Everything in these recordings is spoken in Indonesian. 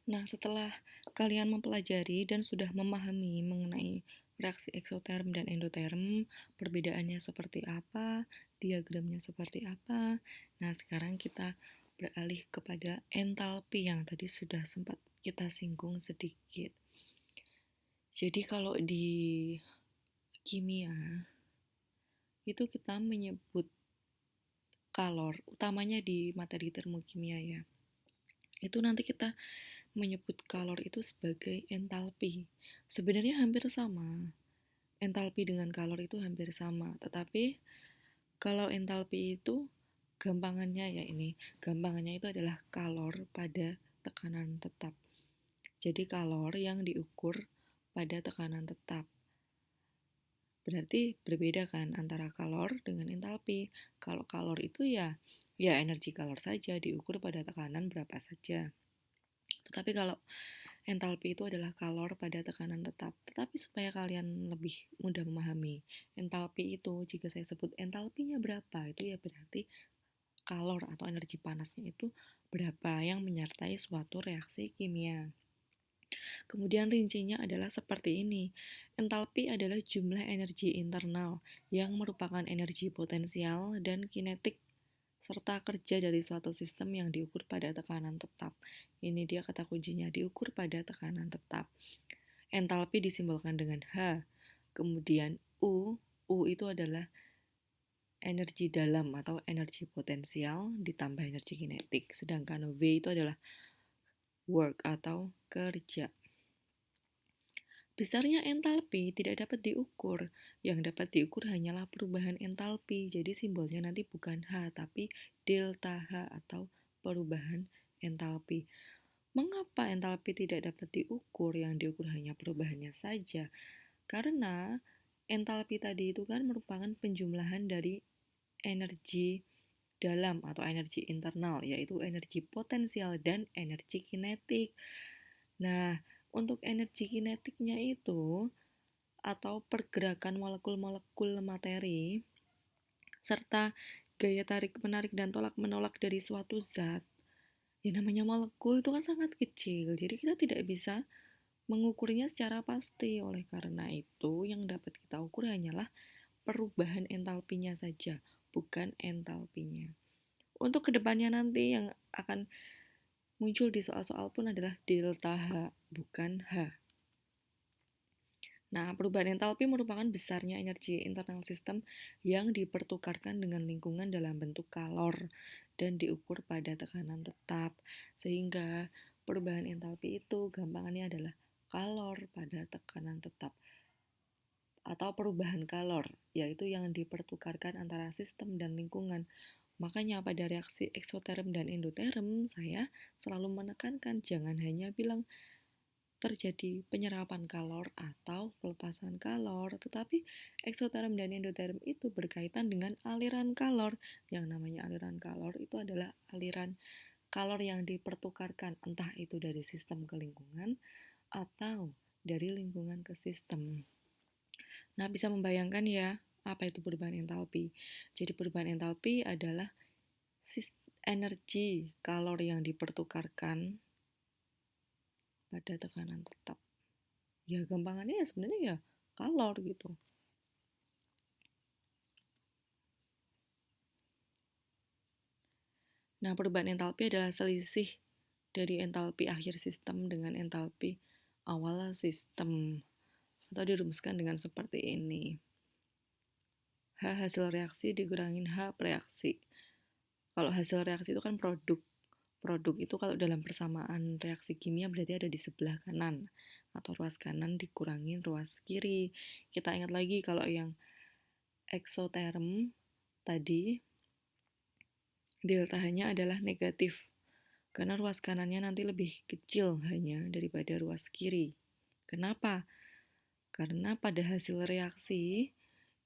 Nah, setelah kalian mempelajari dan sudah memahami mengenai reaksi eksoterm dan endoterm, perbedaannya seperti apa, diagramnya seperti apa. Nah, sekarang kita beralih kepada entalpi yang tadi sudah sempat kita singgung sedikit. Jadi kalau di kimia itu kita menyebut kalor, utamanya di materi termokimia ya. Itu nanti kita menyebut kalor itu sebagai entalpi. Sebenarnya hampir sama. Entalpi dengan kalor itu hampir sama, tetapi kalau entalpi itu gampangannya itu adalah kalor pada tekanan tetap. Jadi kalor yang diukur pada tekanan tetap. Berarti berbeda kan antara kalor dengan entalpi. Kalau kalor itu ya energi kalor saja diukur pada tekanan berapa saja. Tetapi kalau entalpi itu adalah kalor pada tekanan tetap. Tetapi supaya kalian lebih mudah memahami, entalpi itu jika saya sebut entalpinya berapa, itu ya berarti kalor atau energi panasnya itu berapa yang menyertai suatu reaksi kimia. Kemudian rincinya adalah seperti ini. Entalpi adalah jumlah energi internal yang merupakan energi potensial dan kinetik serta kerja dari suatu sistem yang diukur pada tekanan tetap. Ini dia kata kuncinya, diukur pada tekanan tetap. Entalpi disimbolkan dengan H. Kemudian U itu adalah energi dalam atau energi potensial ditambah energi kinetik. Sedangkan V itu adalah work atau kerja. Besarnya entalpi tidak dapat diukur. Yang dapat diukur hanyalah perubahan entalpi. Jadi simbolnya nanti bukan H, tapi delta H atau perubahan entalpi. Mengapa entalpi tidak dapat diukur? Yang diukur hanya perubahannya saja. Karena entalpi tadi itu kan merupakan penjumlahan dari energi dalam atau energi internal, yaitu energi potensial dan energi kinetik. Nah, untuk energi kinetiknya itu atau pergerakan molekul-molekul materi serta gaya tarik-menarik dan tolak-menolak dari suatu zat, ya namanya molekul itu kan sangat kecil, jadi kita tidak bisa mengukurnya secara pasti. Oleh karena itu, yang dapat kita ukur hanyalah perubahan entalpinya saja, bukan entalpinya. Untuk kedepannya nanti yang akan muncul di soal-soal pun adalah delta H, bukan H. Nah, perubahan entalpi merupakan besarnya energi internal sistem yang dipertukarkan dengan lingkungan dalam bentuk kalor dan diukur pada tekanan tetap. Sehingga perubahan entalpi itu gampangannya adalah kalor pada tekanan tetap atau perubahan kalor, yaitu yang dipertukarkan antara sistem dan lingkungan. Makanya pada reaksi eksoterm dan endoterm, saya selalu menekankan jangan hanya bilang terjadi penyerapan kalor atau pelepasan kalor, tetapi eksoterm dan endoterm itu berkaitan dengan aliran kalor. Yang namanya aliran kalor itu adalah aliran kalor yang dipertukarkan, entah itu dari sistem ke lingkungan atau dari lingkungan ke sistem. Nah, bisa membayangkan ya, apa itu perubahan entalpi. Jadi perubahan entalpi adalah energi kalor yang dipertukarkan pada tekanan tetap. Ya gampangannya ya sebenarnya ya kalor gitu. Nah, perubahan entalpi adalah selisih dari entalpi akhir sistem dengan entalpi awal sistem. Atau dirumuskan dengan seperti ini. H hasil reaksi dikurangin H reaksi. Kalau hasil reaksi itu kan produk. Produk itu kalau dalam persamaan reaksi kimia berarti ada di sebelah kanan. Atau ruas kanan dikurangin ruas kiri. Kita ingat lagi kalau yang eksoterm tadi delta-nya adalah negatif. Karena ruas kanannya nanti lebih kecil hanya daripada ruas kiri. Kenapa? Karena pada hasil reaksi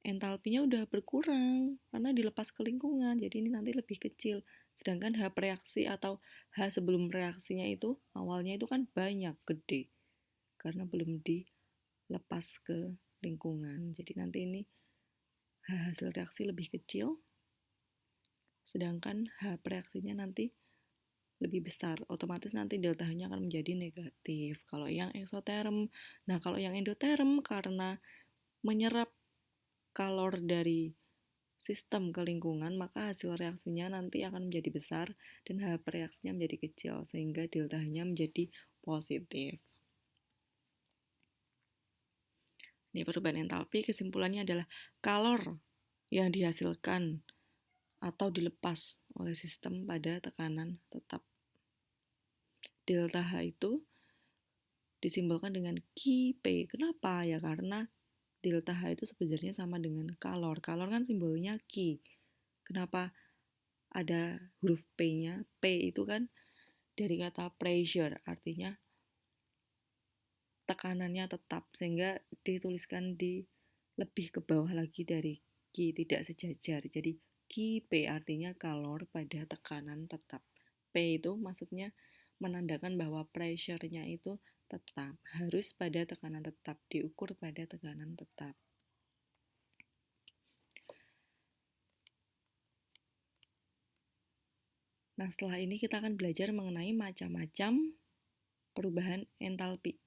entalpinya udah berkurang karena dilepas ke lingkungan, jadi ini nanti lebih kecil. Sedangkan H reaksi atau H sebelum reaksinya itu awalnya itu kan banyak, gede, karena belum dilepas ke lingkungan. Jadi nanti ini H hasil reaksi lebih kecil, sedangkan H reaksinya nanti lebih besar, otomatis nanti delta H-nya akan menjadi negatif. Kalau yang eksoterm, nah kalau yang endoterm karena menyerap kalor dari sistem ke lingkungan, maka hasil reaksinya nanti akan menjadi besar dan H reaksinya menjadi kecil, sehingga delta H-nya menjadi positif. Ini perubahan entalpi, kesimpulannya adalah kalor yang dihasilkan atau dilepas oleh sistem pada tekanan tetap. Delta H itu disimbolkan dengan Qp. Kenapa? Ya karena delta H itu sebenarnya sama dengan kalor. Kalor kan simbolnya Q. Kenapa ada huruf P-nya? P itu kan dari kata pressure, artinya tekanannya tetap, sehingga dituliskan di lebih ke bawah lagi dari Q, tidak sejajar. Jadi Qp artinya kalor pada tekanan tetap. P itu maksudnya menandakan bahwa pressure-nya itu tetap, harus pada tekanan tetap, diukur pada tekanan tetap. Nah, setelah ini kita akan belajar mengenai macam-macam perubahan entalpi.